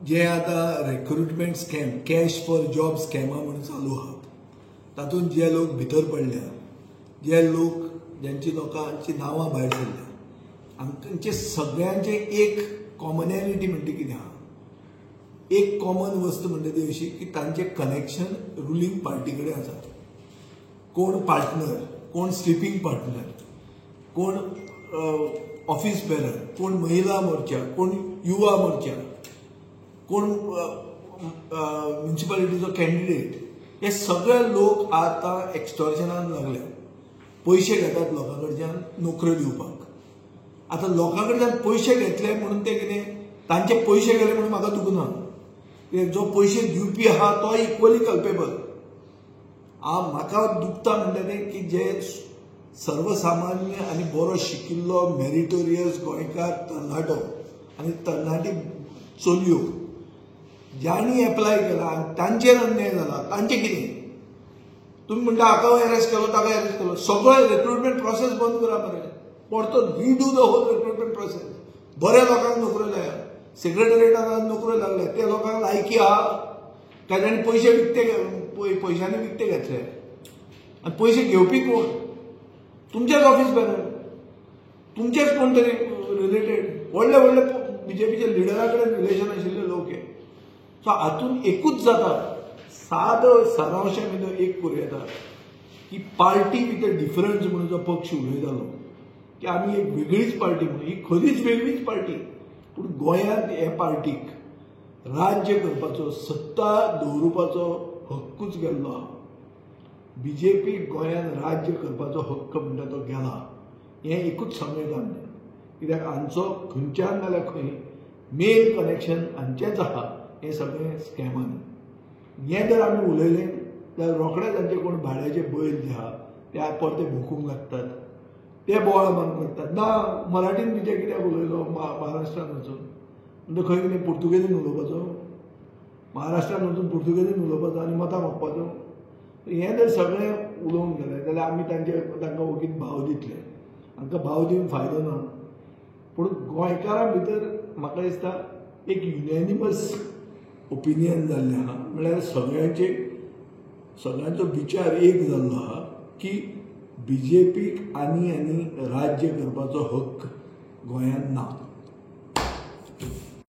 जे आता recruitment scam cash for job स्कॅमा म्हणून चालू आहात तातूंत जे लोक भितर पडल्या जे लोक ज्यांची लोकांची नांवां भायर सरल्या तांचे सगळ्यांचे एक कॉमनॅलिटी म्हणजे कितें आहा एक कॉमन वस्त म्हणजे ती अशी की तांचे कनेक्शन रुलींग पार्टी कडेन आसा कोण पार्टनर कोण स्लिपींग पार्टनर कोण ऑफिस बेरर कोण महिला मोर्चा कोण युवा मोर्चा कोण म्युनिसिपालिटीचो कॅन्डिडेट हे सगळे लोक आता एक्स्टॉर्शनान लागले पैसे घेतात लोकां कडच्यान नोकऱ्यो दिवपाक आता लोकां कडच्यान पैसे घेतले म्हणून ते कितें तांचे पैसे गेले म्हणून म्हाका दुखना जो पैसे दिवपी आहा तो इक्वली कल्पेबल म्हाका दुखता म्हणटा तें की जे सर्वसामान्य आनी बरो शिकिल्लो मेरिटोरियस गोंयकार तरणाटो आनी तरणाटी चलयो ज्यांनी एप्लाय केला आनी तांचेर अन्याय जाला तांचें कितें तुमी म्हणटा हाका अरेस्ट केलो ताका अरेस्ट केलो सगळो रिक्रुटमेंट प्रोसेस बंद करा मरे परतो redo the whole recruitment process बऱ्या लोकांक नोकऱ्यो लाया सेक्रेटरिएटान नोकऱ्यो लागल्या त्या लोकांक लायकी आहा काय तांणी पैसे पयशांनी विकते घेतले आनी पैसे घेवपी कोण तुमचेच ऑफिस बेरर तुमचेच कोण तरी रिलेटेड व्हडले व्हडले बीजेपीचे लिडरा कडेन रिलेशन आशिल्ले लोक हे सो हातूंत एकूच जाता सादो सारांशा भितर एक करूं येता की पार्टी भितर डिफरन्स म्हणून जो पक्ष उलयतालो की आमी एक वेगळीच पार्टी म्हणून ही खरीच वेगळीच पार्टी पूण गोंयांत हे पार्टीक राज्य करपाचो सत्ता दवरुपाचो हक्कूच गेल्लो आहा बीजेपी गोंयांत राज्य करपाचो हक्क म्हणटा तो गेला हें एकूच सांगयता आमी कित्याक हांचो खंयच्यान नाल्यार खंय मेन कनेक्शन हांचेच आहा हें सगळें स्कॅमान हें जर आमी उलयलें जाल्यार रोखडेच तांचे कोण भाड्याचे बैल जे आहा ते परते भोकूंक लागतात ते बोवाळ मारूंक लागतात ना मराठीन बीजे कित्याक उलयलो महाराष्ट्रान वचून म्हणजे खंय कितें पुर्तुगेजीन उलोवपाचो महाराष्ट्रान वचून पुर्तुगेजीन उलोवपाचो आनी मतां मागपाचो हें जर सगळें उलोवंक गेलें जाल्यार आमी तांकां वगीच भाव दितले तांकां भाव दिवन फायदो ना पूण गोंयकारां भितर म्हाका दिसता एक युनॅनिमस ओपिनियन जाल्लें आहा म्हळ्यार सगळ्यांचो विचार एक जाल्लो आहा की बीजेपीक आनी राज्य करपाचो हक्क गोंयांत ना